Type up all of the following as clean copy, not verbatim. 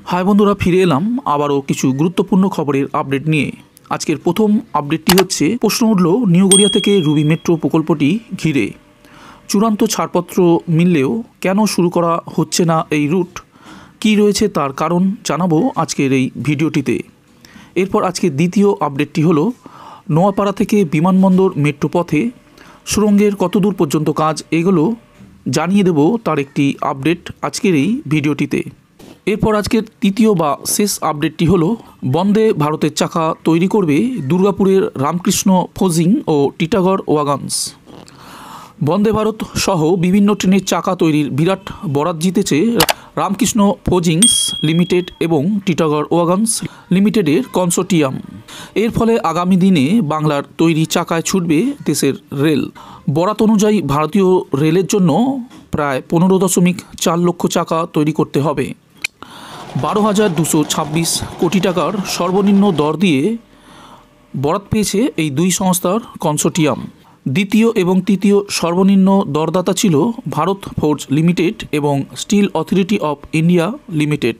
High বন্ধুরা, ফিরে এলাম আবারও কিছু গুরুত্বপূর্ণ খবরের আপডেট নিয়ে। আজকের প্রথম আপডেটটি হচ্ছে, প্রশ্ন উঠল নিউ গড়িয়া থেকে রুবি মেট্রো প্রকল্পটি ঘিরে চূড়ান্ত ছাড়পত্র মিললেও কেন শুরু করা হচ্ছে না এই রুট, কী রয়েছে তার কারণ জানাবো আজকের এই ভিডিওটিতে। এরপর আজকের দ্বিতীয় আপডেটটি হলো, নোয়াপাড়া থেকে বিমানবন্দর মেট্রো পথে সুড়ঙ্গের কতদূর পর্যন্ত কাজ এগোলো জানিয়ে দেব তার একটি আপডেট আজকের এই ভিডিওটিতে। এরপর আজকের তৃতীয় বা শেষ আপডেটটি হলো, বন্দে ভারতের চাকা তৈরি করবে দুর্গাপুরের রামকৃষ্ণ ফোজিং ও টিটাগড় ওয়াগনস। বন্দে ভারত সহ বিভিন্ন ট্রেনের চাকা তৈরির বিরাট বরাত জিতেছে রামকৃষ্ণ ফোজিংস লিমিটেড এবং টিটাগড় ওয়াগনস লিমিটেডের কনসোর্টিয়াম। এর ফলে আগামী দিনে বাংলার তৈরি চাকায় ছুটবে দেশের রেল। বরাত অনুযায়ী ভারতীয় রেলের জন্য প্রায় 15.4 লক্ষ চাকা তৈরি করতে হবে। 12,226 কোটি টাকার সর্বনিম্ন দর দিয়ে বরাত পেয়েছে এই দুই সংস্থার কনসোর্টিয়াম। দ্বিতীয় এবং তৃতীয় সর্বনিম্ন দরদাতা ছিল ভারত ফোর্জ লিমিটেড এবং Steel Authority of India Limited.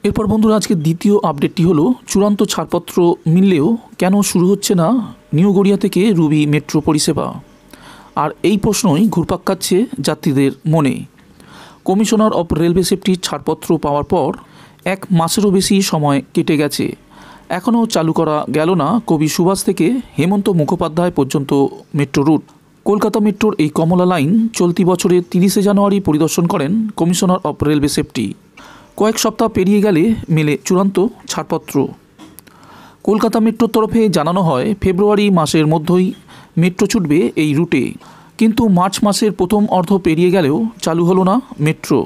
এরপর বন্ধুরা, আজকে দ্বিতীয় আপডেটটি হলো, চূড়ান্ত ছাড়পত্র মিললেও কেন শুরু হচ্ছে না নিউ গড়িয়া থেকে রুবি মেট্রো পরিষেবা। আর এই প্রশ্নই ঘুরপাক খাচ্ছে যাত্রীদের মনে। কমিশনার অফ রেলওয়ে সেফটির ছাড়পত্র পাওয়ার পর 1 মাসেরও বেশি সময় কেটে গেছে, এখনও চালু করা গেল না কবি সুভাষ থেকে হেমন্ত মুখোপাধ্যায় পর্যন্ত মেট্রো রুট। কলকাতা মেট্রোর এই কমলা লাইন চলতি বছরের 30শে জানুয়ারি পরিদর্শন করেন কমিশনার অফ রেলওয়ে সেফটি। কয়েক সপ্তাহ পেরিয়ে গেলে মেলে চূড়ান্ত ছাড়পত্র। কলকাতা মেট্রোর তরফে জানানো হয় ফেব্রুয়ারি মাসের মধ্যেই মেট্রো ছুটবে এই রুটে, কিন্তু মার্চ মাসের প্রথম অর্ধ পেরিয়ে গেলেও চালু হলো না মেট্রো।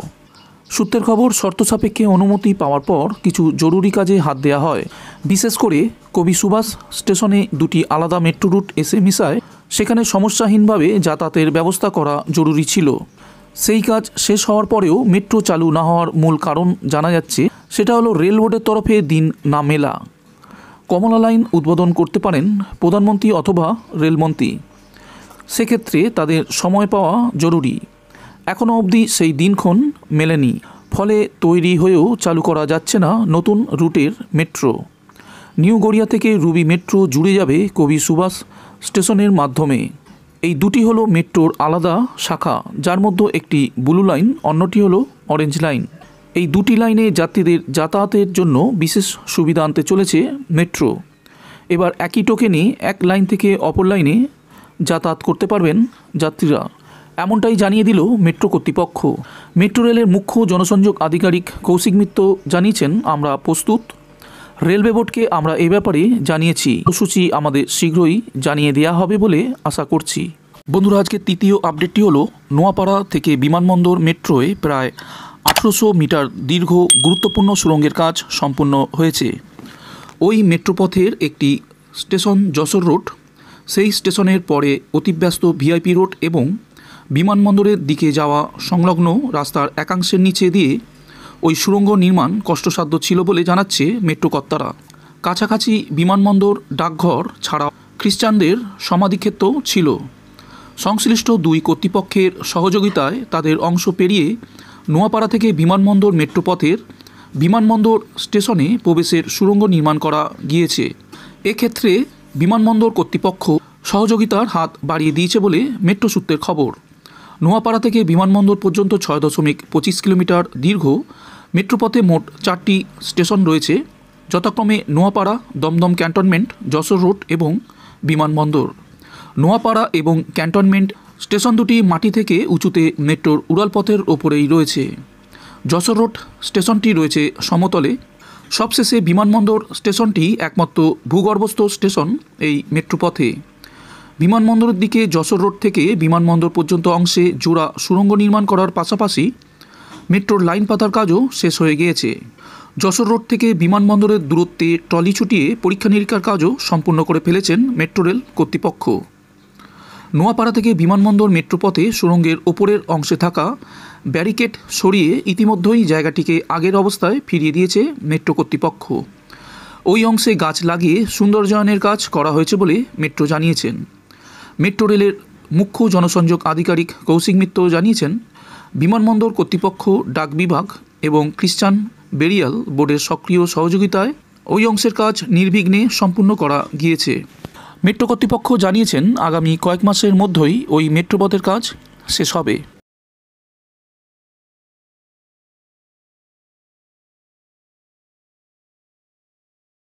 সূত্রের খবর, শর্ত সাপেক্ষে অনুমতি পাওয়ার পর কিছু জরুরি কাজে হাত দেওয়া হয়। বিশেষ করে কবি সুভাষ স্টেশনে 2টি আলাদা মেট্রো রুট এসে মিশায়, সেখানে সমস্যাহীনভাবে যাতায়াতের ব্যবস্থা করা জরুরি ছিল। সেই কাজ শেষ হওয়ার পরেও মেট্রো চালু না হওয়ার মূল কারণ জানা যাচ্ছে, সেটা হলো রেল বোর্ডের তরফে দিন না মেলা। কমলা লাইন উদ্বোধন করতে পারেন প্রধানমন্ত্রী অথবা রেলমন্ত্রী, সেক্ষেত্রে তাদের সময় পাওয়া জরুরি। এখনও অবধি সেই দিনক্ষণ মেলেনি, ফলে তৈরি হয়েও চালু করা যাচ্ছে না নতুন রুটের মেট্রো। নিউ গড়িয়া থেকে রুবি মেট্রো জুড়ে যাবে কবি সুভাষ স্টেশনের মাধ্যমে। এই দুটি হলো মেট্রোর আলাদা শাখা, যার মধ্যে একটি ব্লু লাইন, অন্যটি হলো অরেঞ্জ লাইন। এই দুটি লাইনে যাত্রীদের যাতায়াতের জন্য বিশেষ সুবিধা আনতে চলেছে মেট্রো। এবার একই টোকেনে এক লাইন থেকে অপর লাইনে যাতায়াত করতে পারবেন যাত্রীরা, এমনটাই জানিয়ে দিল মেট্রো কর্তৃপক্ষ। মেট্রো রেলের মুখ্য জনসংযোগ আধিকারিক কৌশিক মিত্র জানিয়েছেন, আমরা প্রস্তুত। রেলওয়ে বোর্ডকে আমরা এ ব্যাপারে জানিয়েছি, কর্মসূচি আমাদের শীঘ্রই জানিয়ে দেওয়া হবে বলে আশা করছি। বন্ধুরা, আজকে তৃতীয় আপডেটটি হলো, নোয়াপাড়া থেকে বিমানবন্দর মেট্রোয় প্রায় 1800 মিটার দীর্ঘ গুরুত্বপূর্ণ সুড়ঙ্গের কাজ সম্পূর্ণ হয়েছে। ওই মেট্রোপথের একটি স্টেশন যশোর রোড, সেই স্টেশনের পরে অতিব্যস্ত ভিআইপি রোড এবং বিমানবন্দরের দিকে যাওয়া সংলগ্ন রাস্তার একাংশের নিচে দিয়ে ওই সুড়ঙ্গ নির্মাণ কষ্টসাধ্য ছিল বলে জানাচ্ছে মেট্রো কর্তারা। কাছাকাছি বিমানবন্দর, ডাকঘর ছাড়াও খ্রিস্টানদের সমাধিক্ষেত্র ছিল। সংশ্লিষ্ট দুই কর্তৃপক্ষের সহযোগিতায় তাদের অংশ পেরিয়ে নোয়াপাড়া থেকে বিমানবন্দর মেট্রোপথের বিমানবন্দর স্টেশনে প্রবেশের সুড়ঙ্গ নির্মাণ করা গিয়েছে। এক্ষেত্রে বিমানবন্দর কর্তৃপক্ষ সহযোগিতার হাত বাড়িয়ে দিয়েছে বলে মেট্রো সূত্রের খবর। নোয়াপাড়া থেকে বিমানবন্দর পর্যন্ত 6.25 কিলোমিটার দীর্ঘ মেট্রোপথে মোট 4টি স্টেশন রয়েছে, যথাক্রমে নোয়াপাড়া, দমদম ক্যান্টনমেন্ট, যশোর রোড এবং বিমানবন্দর। নোয়াপাড়া এবং ক্যান্টনমেন্ট স্টেশন দুটি মাটি থেকে উঁচুতে মেট্রোর উড়ালপথের ওপরেই রয়েছে। যশোর রোড স্টেশনটি রয়েছে সমতলে। সবশেষে বিমানবন্দর স্টেশনটি একমাত্র ভূগর্ভস্থ স্টেশন এই মেট্রোপথে। বিমানবন্দরের দিকে যশোর রোড থেকে বিমানবন্দর পর্যন্ত অংশে জোড়া সুড়ঙ্গ নির্মাণ করার পাশাপাশি মেট্রোর লাইন পাতার কাজও শেষ হয়ে গিয়েছে। যশোর রোড থেকে বিমানবন্দরের দূরত্বে ট্রলি ছুটিয়ে পরীক্ষা নিরীক্ষার কাজও সম্পূর্ণ করে ফেলেছেন মেট্রো রেল কর্তৃপক্ষ। নোয়াপাড়া থেকে বিমানবন্দর মেট্রোপথে সুড়ঙ্গের ওপরের অংশে থাকা ব্যারিকেড সরিয়ে ইতিমধ্যেই জায়গাটিকে আগের অবস্থায় ফিরিয়ে দিয়েছে মেট্রো কর্তৃপক্ষ। ওই অংশে গাছ লাগিয়ে সৌন্দর্যায়নের কাজ করা হয়েছে বলে মেট্রো জানিয়েছেন। মেট্রো রেলের মুখ্য জনসংযোগ আধিকারিক কৌশিক মিত্র জানিয়েছেন, বিমানবন্দর কর্তৃপক্ষ, ডাক বিভাগ এবং খ্রিস্টান বেরিয়াল বোর্ডের সক্রিয় সহযোগিতায় ওই অংশের কাজ নির্বিঘ্নে সম্পূর্ণ করা গিয়েছে। মেট্রো কর্তৃপক্ষ জানিয়েছেন আগামী কয়েক মাসের মধ্যেই ওই মেট্রোপথের কাজ শেষ হবে।